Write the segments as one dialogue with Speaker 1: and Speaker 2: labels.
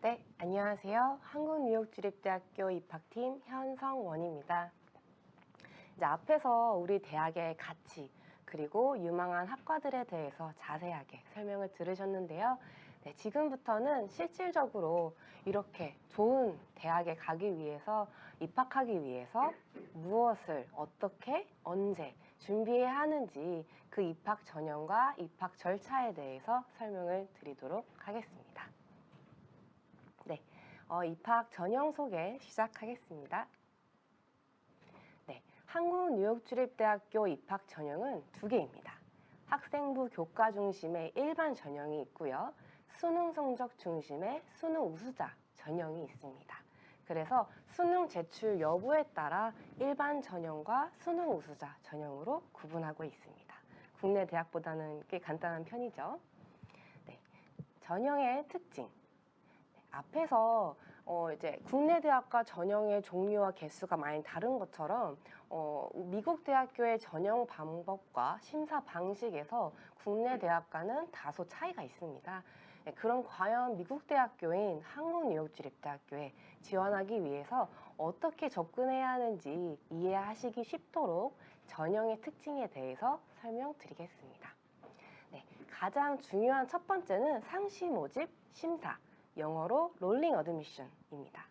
Speaker 1: 네, 안녕하세요. 한국뉴욕주립대학교 입학팀 현성원입니다. 이제 앞에서 우리 대학의 가치, 그리고 유망한 학과들에 대해서 자세하게 설명을 들으셨는데요. 네, 지금부터는 실질적으로 이렇게 좋은 대학에 가기 위해서, 입학하기 위해서 무엇을 어떻게, 언제 준비해야 하는지 그 입학 전형과 입학 절차에 대해서 설명을 드리도록 하겠습니다. 네, 입학 전형 소개 시작하겠습니다. 네, 한국뉴욕주립대학교 입학 전형은 두 개입니다. 학생부 교과 중심의 일반 전형이 있고요. 수능 성적 중심의 수능 우수자 전형이 있습니다. 그래서 수능 제출 여부에 따라 일반 전형과 수능 우수자 전형으로 구분하고 있습니다. 국내 대학보다는 꽤 간단한 편이죠. 네, 전형의 특징. 앞에서 이제 국내 대학과 전형의 종류와 개수가 많이 다른 것처럼 미국 대학교의 전형 방법과 심사 방식에서 국내 대학과는 다소 차이가 있습니다. 네, 그럼 과연 미국 대학교인 한국뉴욕주립대학교에 지원하기 위해서 어떻게 접근해야 하는지 이해하시기 쉽도록 전형의 특징에 대해서 설명드리겠습니다. 네, 가장 중요한 첫 번째는 상시 모집 심사, 영어로 롤링 어드미션입니다.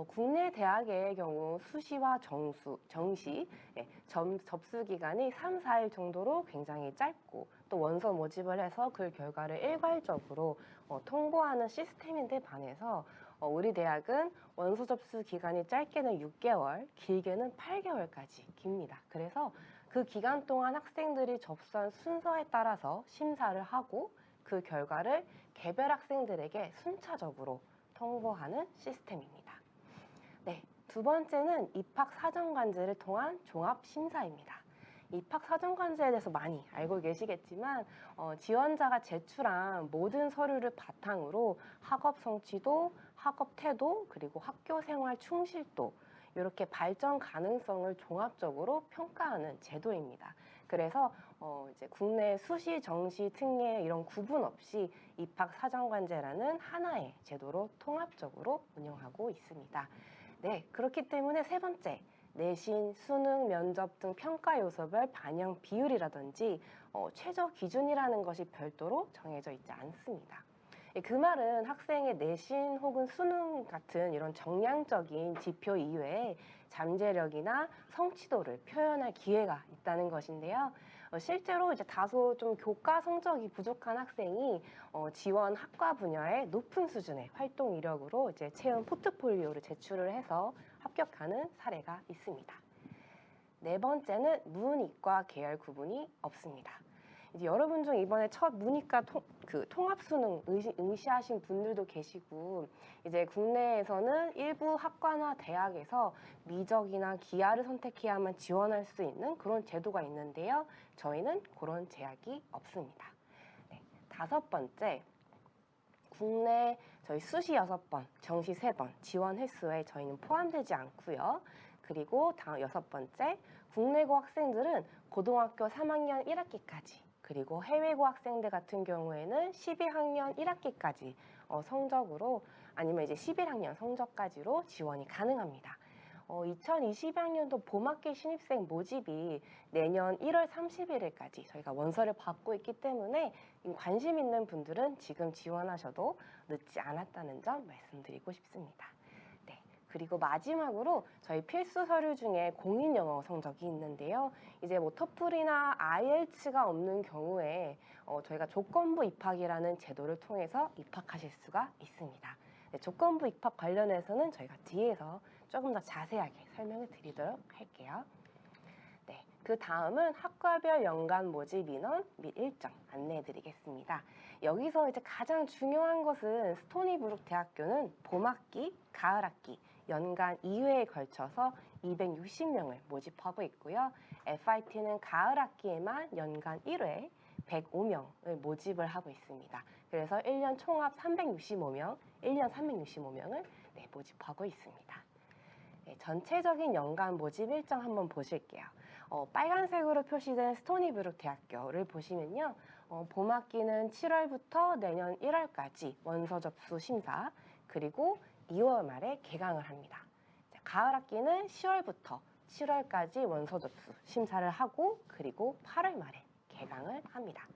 Speaker 1: 국내 대학의 경우 수시와 정시 접수 기간이 3, 4일 정도로 굉장히 짧고 또 원서 모집을 해서 그 결과를 일괄적으로 통보하는 시스템인데 반해서 우리 대학은 원서 접수 기간이 짧게는 6개월, 길게는 8개월까지 깁니다. 그래서 그 기간 동안 학생들이 접수한 순서에 따라서 심사를 하고 그 결과를 개별 학생들에게 순차적으로 통보하는 시스템입니다. 네, 두 번째는 입학사정관제를 통한 종합심사입니다. 입학사정관제에 대해서 많이 알고 계시겠지만 지원자가 제출한 모든 서류를 바탕으로 학업 성취도, 학업 태도, 그리고 학교 생활 충실도 이렇게 발전 가능성을 종합적으로 평가하는 제도입니다. 그래서 이제 국내 수시, 정시, 특례 이런 구분 없이 입학사정관제라는 하나의 제도로 통합적으로 운영하고 있습니다. 네, 그렇기 때문에 세 번째, 내신, 수능, 면접 등 평가 요소별 반영 비율이라든지 최저 기준이라는 것이 별도로 정해져 있지 않습니다. 그 말은 학생의 내신 혹은 수능 같은 이런 정량적인 지표 이외에 잠재력이나 성취도를 표현할 기회가 있다는 것인데요. 실제로 이제 다소 좀 교과 성적이 부족한 학생이 지원 학과 분야의 높은 수준의 활동 이력으로 이제 채용 포트폴리오를 제출을 해서 합격하는 사례가 있습니다. 네 번째는 문이과 계열 구분이 없습니다. 이제 여러분 중 이번에 첫 문이과 통합 수능 응시하신 분들도 계시고 이제 국내에서는 일부 학과나 대학에서 미적이나 기하를 선택해야만 지원할 수 있는 그런 제도가 있는데요. 저희는 그런 제약이 없습니다. 네, 다섯 번째, 국내 저희 수시 6번, 정시 3번 지원 횟수에 저희는 포함되지 않고요. 그리고 다음 여섯 번째, 국내고 학생들은 고등학교 3학년 1학기까지 그리고 해외고 학생들 같은 경우에는 12학년 1학기까지 성적으로 아니면 이제 11학년 성적까지로 지원이 가능합니다. 2022학년도 봄학기 신입생 모집이 내년 1월 31일까지 저희가 원서를 받고 있기 때문에 관심 있는 분들은 지금 지원하셔도 늦지 않았다는 점 말씀드리고 싶습니다. 네, 그리고 마지막으로 저희 필수 서류 중에 공인 영어 성적이 있는데요. 이제 뭐 토플이나 IELTS가 없는 경우에 저희가 조건부 입학이라는 제도를 통해서 입학하실 수가 있습니다. 네, 조건부 입학 관련해서는 저희가 뒤에서 조금 더 자세하게 설명을 드리도록 할게요. 네, 그 다음은 학과별 연간 모집 인원 및 일정 안내해 드리겠습니다. 여기서 이제 가장 중요한 것은 스토니브룩 대학교는 봄학기, 가을학기, 연간 2회에 걸쳐서 260명을 모집하고 있고요. FIT는 가을학기에만 연간 1회 105명을 모집을 하고 있습니다. 그래서 1년 총합 365명, 1년 365명을 모집하고 있습니다. 네, 전체적인 연간 모집 일정 한번 보실게요. 빨간색으로 표시된 스토니브룩 대학교를 보시면요. 봄학기는 7월부터 내년 1월까지 원서 접수 심사, 그리고 2월 말에 개강을 합니다. 가을 학기는 10월부터 7월까지 원서 접수 심사를 하고 그리고 8월 말에 개강을 합니다.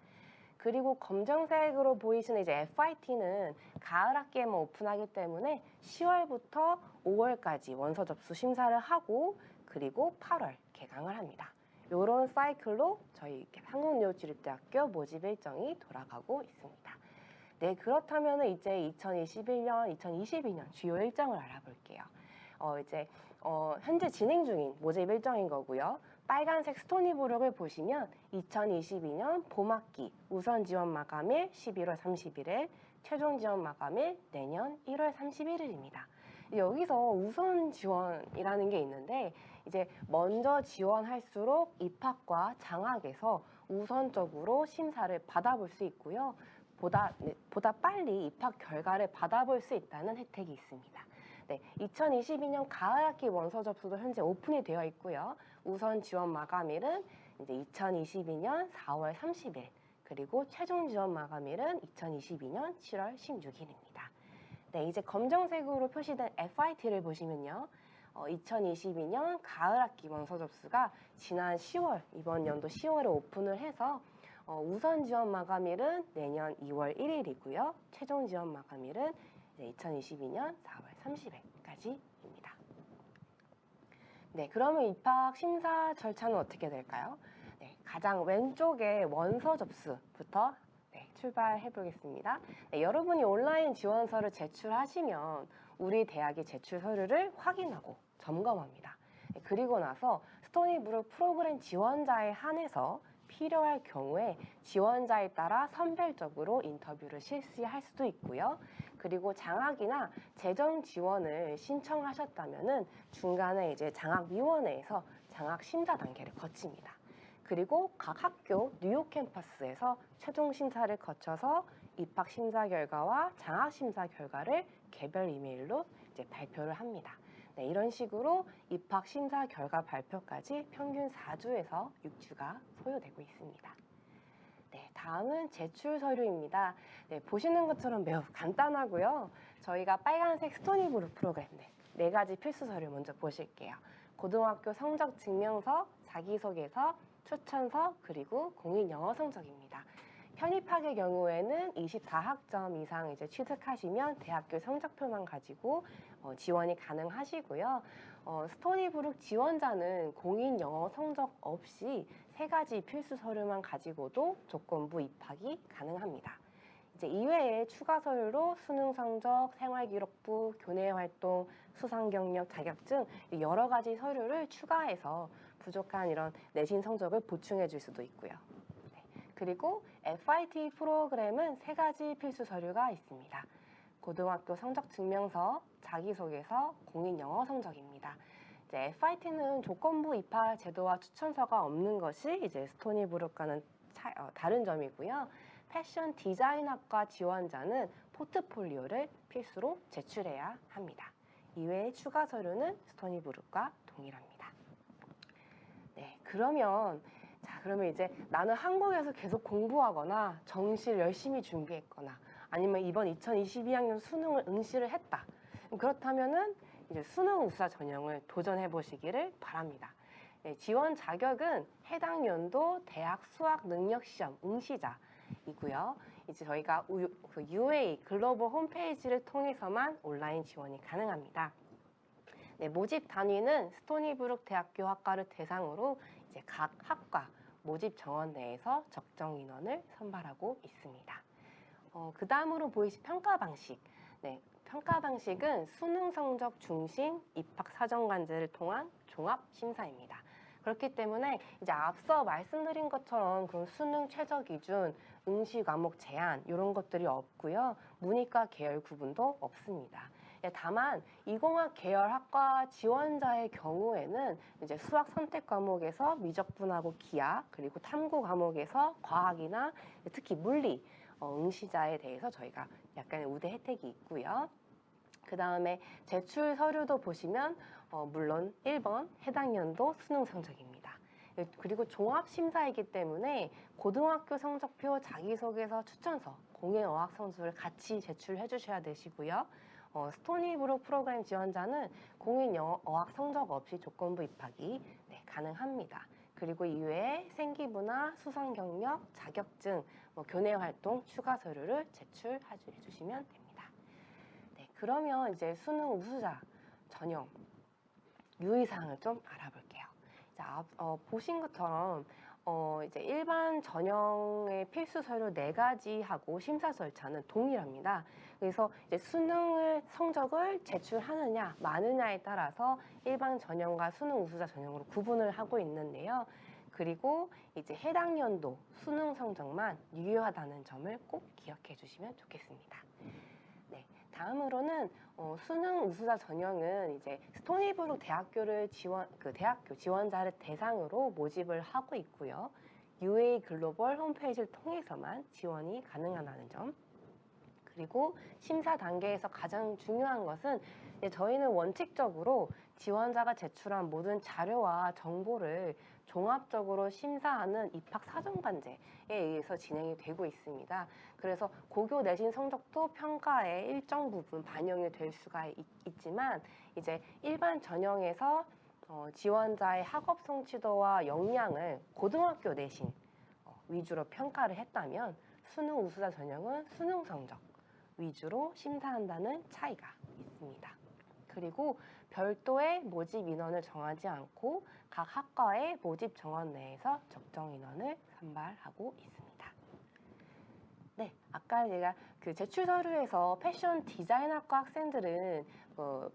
Speaker 1: 그리고 검정색으로 보이시는 이제 FIT는 가을 학기에만 오픈하기 때문에 10월부터 5월까지 원서 접수 심사를 하고 그리고 8월 개강을 합니다. 이런 사이클로 저희 한국뉴욕주립대학교 모집 일정이 돌아가고 있습니다. 네, 그렇다면 이제 2021년, 2022년 주요 일정을 알아볼게요. 현재 진행 중인 모집 일정인 거고요. 빨간색 스토니브룩을 보시면 2022년 봄학기 우선 지원 마감일 11월 30일에 최종 지원 마감일 내년 1월 31일입니다. 여기서 우선 지원이라는 게 있는데 이제 먼저 지원할수록 입학과 장학에서 우선적으로 심사를 받아볼 수 있고요. 보다 빨리 입학 결과를 받아볼 수 있다는 혜택이 있습니다. 네, 2022년 가을 학기 원서 접수도 현재 오픈이 되어 있고요. 우선 지원 마감일은 이제 2022년 4월 30일, 그리고 최종 지원 마감일은 2022년 7월 16일입니다. 네, 이제 검정색으로 표시된 FIT를 보시면요. 2022년 가을 학기 원서 접수가 지난 10월, 이번 연도 10월에 오픈을 해서 우선 지원 마감일은 내년 2월 1일이고요. 최종 지원 마감일은 2022년 4월 30일까지입니다. 네, 그러면 입학 심사 절차는 어떻게 될까요? 네, 가장 왼쪽에 원서 접수부터 출발해 보겠습니다. 네, 여러분이 온라인 지원서를 제출하시면 우리 대학의 제출 서류를 확인하고 점검합니다. 네, 그리고 나서 스토니브룩 프로그램 지원자에 한해서 필요할 경우에 지원자에 따라 선별적으로 인터뷰를 실시할 수도 있고요. 그리고 장학이나 재정 지원을 신청하셨다면은 중간에 이제 장학위원회에서 장학 심사 단계를 거칩니다. 그리고 각 학교 뉴욕 캠퍼스에서 최종 심사를 거쳐서 입학 심사 결과와 장학 심사 결과를 개별 이메일로 이제 발표를 합니다. 네, 이런 식으로 입학 심사 결과 발표까지 평균 4주에서 6주가 소요되고 있습니다. 네, 다음은 제출 서류입니다. 네, 보시는 것처럼 매우 간단하고요. 저희가 빨간색 스토니브룩 프로그램 네 가지 필수 서류 먼저 보실게요. 고등학교 성적 증명서, 자기소개서, 추천서, 그리고 공인 영어 성적입니다. 편입학의 경우에는 24학점 이상 이제 취득하시면 대학교 성적표만 가지고 지원이 가능하시고요. 스토니브룩 지원자는 공인 영어 성적 없이 3가지 필수 서류만 가지고도 조건부 입학이 가능합니다. 이제 이외에 추가 서류로 수능 성적, 생활기록부, 교내 활동, 수상 경력, 자격증 여러 가지 서류를 추가해서 부족한 이런 내신 성적을 보충해 줄 수도 있고요. 네. 그리고 FIT 프로그램은 3가지 필수 서류가 있습니다. 고등학교 성적 증명서, 자기소개서, 공인 영어 성적입니다. 이제 FIT는 조건부 입학 제도와 추천서가 없는 것이 이제 스토니브룩과는 다른 점이고요. 패션 디자인학과 지원자는 포트폴리오를 필수로 제출해야 합니다. 이외의 추가 서류는 스토니브룩과 동일합니다. 네, 그러면 이제 나는 한국에서 계속 공부하거나 정시를 열심히 준비했거나 아니면 이번 2022학년 수능을 응시를 했다. 그렇다면은 이제 수능 우수자 전형을 도전해 보시기를 바랍니다. 네, 지원 자격은 해당 연도 대학 수학 능력 시험 응시자이고요. 이제 저희가 UA 글로벌 홈페이지를 통해서만 온라인 지원이 가능합니다. 네, 모집 단위는 스토니브룩 대학교 학과를 대상으로 이제 각 학과 모집 정원 내에서 적정 인원을 선발하고 있습니다. 그 다음으로 보이실 평가 방식. 네, 평가 방식은 수능 성적 중심 입학 사정관제를 통한 종합 심사입니다. 그렇기 때문에 이제 앞서 말씀드린 것처럼 그런 수능 최저 기준, 응시 과목 제한 이런 것들이 없고요. 문이과 계열 구분도 없습니다. 다만 이공학 계열 학과 지원자의 경우에는 이제 수학 선택 과목에서 미적분하고 기하 그리고 탐구 과목에서 과학이나 특히 물리 응시자에 대해서 저희가 약간의 우대 혜택이 있고요. 그 다음에 제출 서류도 보시면 물론 1번 해당 연도 수능 성적입니다. 그리고 종합심사이기 때문에 고등학교 성적표, 자기소개서, 추천서, 공인어학 성적을 같이 제출해 주셔야 되시고요. 스토니브룩 프로그램 지원자는 공인 영어 어학 성적 없이 조건부 입학이 가능합니다. 그리고 이외에 생기부나 수상 경력, 자격증, 교내 활동, 추가 서류를 제출해 주시면 됩니다. 네, 그러면 이제 수능 우수자 전형 유의사항을 좀 알아볼게요. 자, 보신 것처럼 이제 일반 전형의 필수 서류 4가지하고 심사 절차는 동일합니다. 그래서 이제 수능을 성적을 제출하느냐 마느냐에 따라서 일반 전형과 수능 우수자 전형으로 구분을 하고 있는데요. 그리고 이제 해당 연도 수능 성적만 유효하다는 점을 꼭 기억해 주시면 좋겠습니다. 네, 다음으로는 수능 우수자 전형은 이제 스토니브룩 대학교를 대학교 지원자를 대상으로 모집을 하고 있고요. UA 글로벌 홈페이지를 통해서만 지원이 가능하다는 점. 그리고 심사 단계에서 가장 중요한 것은 저희는 원칙적으로 지원자가 제출한 모든 자료와 정보를 종합적으로 심사하는 입학 사정관제에 의해서 진행이 되고 있습니다. 그래서 고교 내신 성적도 평가에 일정 부분 반영이 될 수가 있지만 이제 일반 전형에서 지원자의 학업 성취도와 역량을 고등학교 내신 위주로 평가를 했다면 수능 우수자 전형은 수능 성적 위주로 심사한다는 차이가 있습니다. 그리고 별도의 모집 인원을 정하지 않고 각 학과의 모집 정원 내에서 적정 인원을 선발하고 있습니다. 네, 아까 제가 그 제출 서류에서 패션 디자인학과 학생들은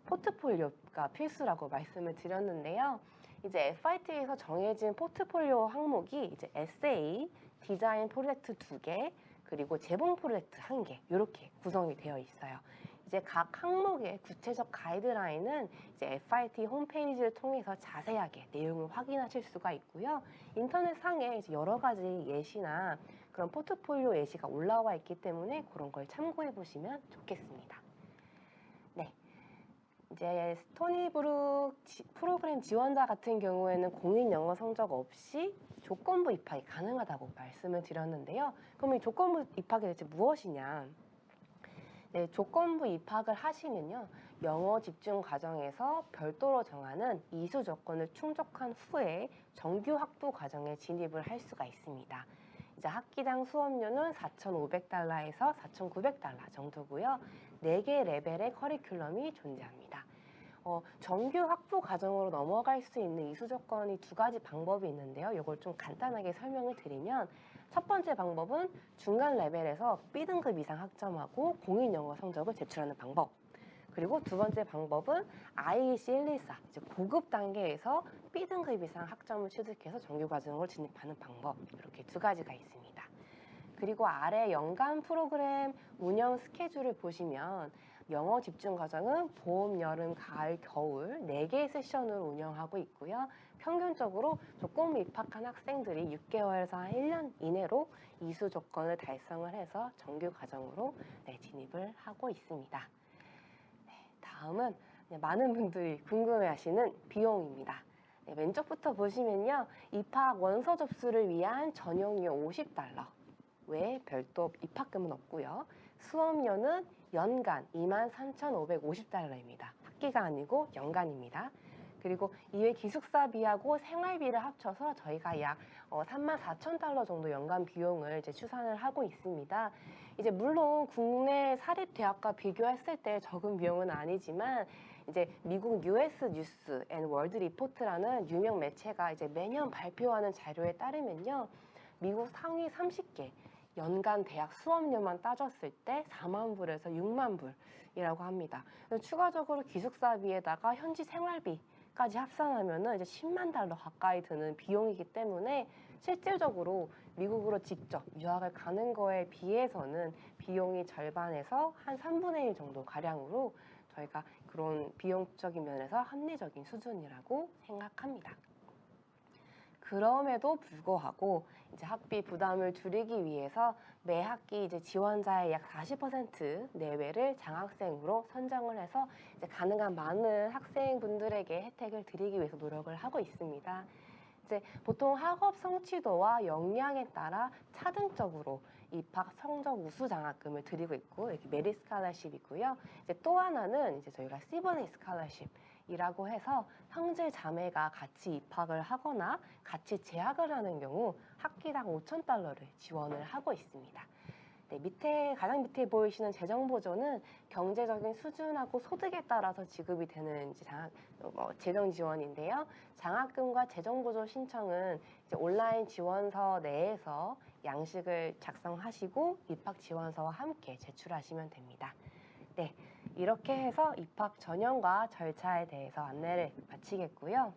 Speaker 1: 포트폴리오가 필수라고 말씀을 드렸는데요. 이제 FIT에서 정해진 포트폴리오 항목이 이제 에세이, 디자인 프로젝트 2개, 그리고 재봉 프로젝트 1개 이렇게 구성이 되어 있어요. 이제 각 항목의 구체적 가이드라인은 이제 FIT 홈페이지를 통해서 자세하게 내용을 확인하실 수가 있고요. 인터넷 상에 이제 여러 가지 예시나 그런 포트폴리오 예시가 올라와 있기 때문에 그런 걸 참고해 보시면 좋겠습니다. 네. 이제 스토니브룩 프로그램 지원자 같은 경우에는 공인 영어 성적 없이 조건부 입학이 가능하다고 말씀을 드렸는데요. 그럼 이 조건부 입학이 대체 무엇이냐? 네, 조건부 입학을 하시면요. 영어 집중 과정에서 별도로 정하는 이수 조건을 충족한 후에 정규 학부 과정에 진입을 할 수가 있습니다. 이제 학기당 수업료는 4,500달러에서 4,900달러 정도고요. 4개 레벨의 커리큘럼이 존재합니다. 정규 학부 과정으로 넘어갈 수 있는 이수 조건이 2가지 방법이 있는데요. 이걸 좀 간단하게 설명을 드리면 첫 번째 방법은 중간 레벨에서 B등급 이상 학점하고 공인 영어 성적을 제출하는 방법. 그리고 두 번째 방법은 IEC 114, 이제 고급 단계에서 B등급 이상 학점을 취득해서 정규 과정을 진입하는 방법. 이렇게 2가지가 있습니다. 그리고 아래 연간 프로그램 운영 스케줄을 보시면 영어 집중 과정은 봄, 여름, 가을, 겨울 4개의 세션을 운영하고 있고요. 평균적으로 조건부 입학한 학생들이 6개월에서 한 1년 이내로 이수 조건을 달성을 해서 정규 과정으로 진입을 하고 있습니다. 네, 다음은 많은 분들이 궁금해하시는 비용입니다. 네, 왼쪽부터 보시면요. 입학 원서 접수를 위한 전용료 50달러. 외에 별도 입학금은 없고요. 수업료는 연간 23,550달러입니다. 학기가 아니고 연간입니다. 그리고 이외 기숙사비하고 생활비를 합쳐서 저희가 약 34,000달러 정도 연간 비용을 이제 추산을 하고 있습니다. 이제 물론 국내 사립 대학과 비교했을 때 적은 비용은 아니지만 이제 미국 US 뉴스 앤 월드 리포트라는 유명 매체가 이제 매년 발표하는 자료에 따르면요. 미국 상위 30개 연간 대학 수업료만 따졌을 때 4만 불에서 6만 불이라고 합니다. 추가적으로 기숙사비에다가 현지 생활비까지 합산하면은 이제 10만 달러 가까이 드는 비용이기 때문에 실질적으로 미국으로 직접 유학을 가는 거에 비해서는 비용이 절반에서 한 3분의 1 정도 가량으로 저희가 그런 비용적인 면에서 합리적인 수준이라고 생각합니다. 그럼에도 불구하고 이제 학비 부담을 줄이기 위해서 매 학기 이제 지원자의 약 40% 내외를 장학생으로 선정을 해서 이제 가능한 많은 학생분들에게 혜택을 드리기 위해서 노력을 하고 있습니다. 이제 보통 학업 성취도와 역량에 따라 차등적으로 입학 성적 우수 장학금을 드리고 있고, 여기 메릿 스칼러십이고요. 이제 또 하나는 이제 저희가 시버니 스칼러십이라고 해서 형제 자매가 같이 입학을 하거나 같이 재학을 하는 경우 학기당 5,000달러를 지원을 하고 있습니다. 네, 가장 밑에 보이시는 재정 보조는 경제적인 수준하고 소득에 따라서 지급이 되는 이제 재정 지원인데요. 장학금과 재정 보조 신청은 이제 온라인 지원서 내에서 양식을 작성하시고 입학 지원서와 함께 제출하시면 됩니다. 네, 이렇게 해서 입학 전형과 절차에 대해서 안내를 마치겠고요.